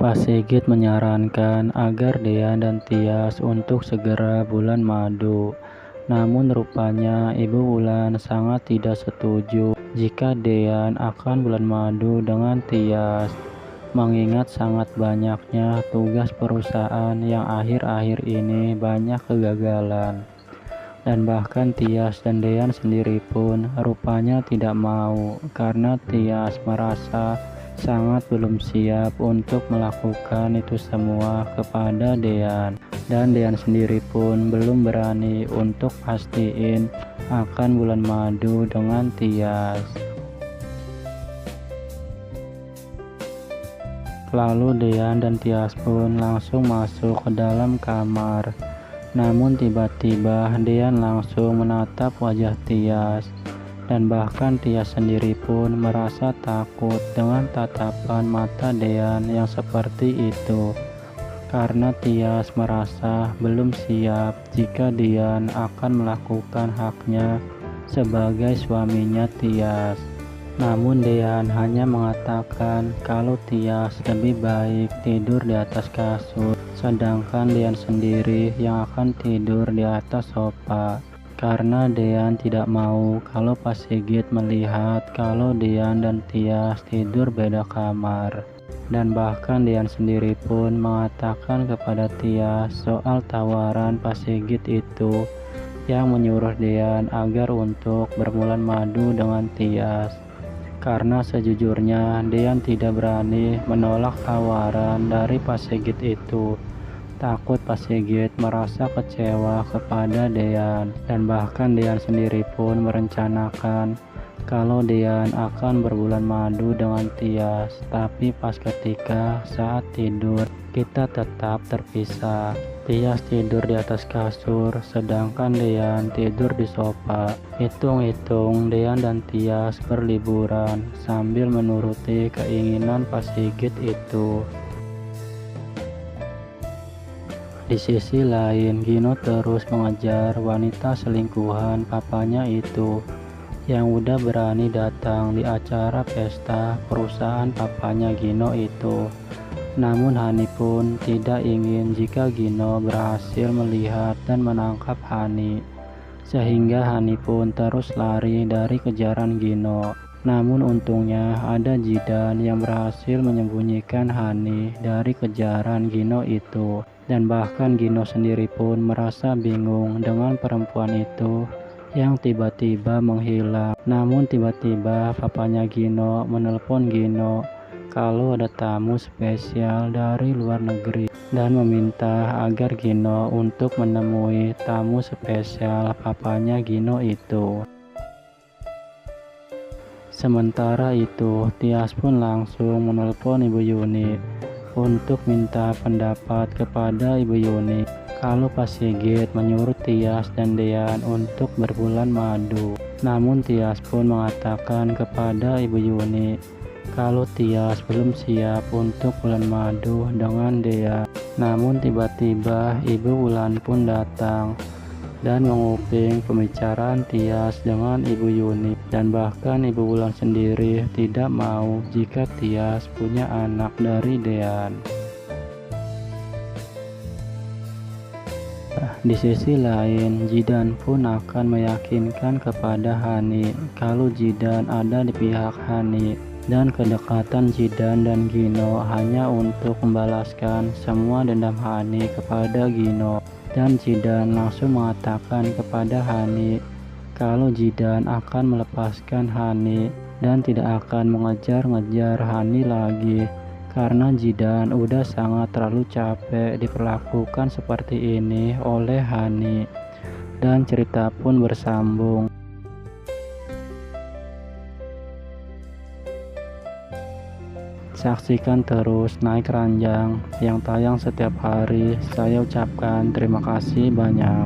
Pak Sigit menyarankan agar Dean dan Tias untuk segera bulan madu. Namun rupanya Ibu Wulan sangat tidak setuju jika Dean akan bulan madu dengan Tias, mengingat sangat banyaknya tugas perusahaan yang akhir-akhir ini banyak kegagalan. Dan bahkan Tias dan Dean sendiri pun rupanya tidak mau, karena Tias merasa sangat belum siap untuk melakukan itu semua kepada Dean. Dan Dean sendiri pun belum berani untuk pastiin akan bulan madu dengan Tias. Lalu Dean dan Tias pun langsung masuk ke dalam kamar. Namun tiba-tiba Dean langsung menatap wajah Tias, dan bahkan Tias sendiri pun merasa takut dengan tatapan mata Dean yang seperti itu, karena Tias merasa belum siap jika Dean akan melakukan haknya sebagai suaminya Tias. Namun Dean hanya mengatakan kalau Tias lebih baik tidur di atas kasur, sedangkan Dean sendiri yang akan tidur di atas sofa. Karena Dean tidak mau kalau Pak Sigit melihat kalau Dean dan Tias tidur beda kamar. Dan bahkan Dean sendiri pun mengatakan kepada Tias soal tawaran Pak Sigit itu, yang menyuruh Dean agar untuk berbulan madu dengan Tias. Karena sejujurnya Dean tidak berani menolak tawaran dari Pak Sigit itu, takut Pak Sigit merasa kecewa kepada Dean. Dan bahkan Dean sendiri pun merencanakan kalau Dean akan berbulan madu dengan Tias, tapi pas ketika saat tidur kita tetap terpisah. Tias tidur di atas kasur, sedangkan Dean tidur di sofa. Hitung-hitung Dean dan Tias berliburan sambil menuruti keinginan Pak Sigit itu. Di sisi lain, Gino terus mengejar wanita selingkuhan papanya itu, yang udah berani datang di acara pesta perusahaan papanya Gino itu. Namun Hani pun tidak ingin jika Gino berhasil melihat dan menangkap Hani, sehingga Hani pun terus lari dari kejaran Gino. Namun untungnya ada Jidan yang berhasil menyembunyikan Hani dari kejaran Gino itu. Dan bahkan Gino sendiri pun merasa bingung dengan perempuan itu yang tiba-tiba menghilang. Namun tiba-tiba papanya Gino menelpon Gino kalau ada tamu spesial dari luar negeri dan meminta agar Gino untuk menemui tamu spesial papanya Gino itu. Sementara itu, Tias pun langsung menelpon Ibu Yuni untuk minta pendapat kepada Ibu Yuni kalau Pak Sigit menyuruh Tias dan Dean untuk berbulan madu. Namun Tias pun mengatakan kepada Ibu Yuni kalau Tias belum siap untuk bulan madu dengan Dean. Namun tiba-tiba Ibu Wulan pun datang dan menguping pembicaraan Tias dengan Ibu Yuni. Dan bahkan Ibu Wulan sendiri tidak mau jika Tias punya anak dari Dean. Di sisi lain, Jidan pun akan meyakinkan kepada Hani kalau Jidan ada di pihak Hani, dan kedekatan Jidan dan Gino hanya untuk membalaskan semua dendam Hani kepada Gino. Dan Jidan langsung mengatakan kepada Hani kalau Jidan akan melepaskan Hani dan tidak akan mengejar-ngejar Hani lagi, karena Jidan udah sangat terlalu capek diperlakukan seperti ini oleh Hani. Dan cerita pun bersambung. Saksikan terus Naik Ranjang yang tayang setiap hari. Saya ucapkan terima kasih banyak.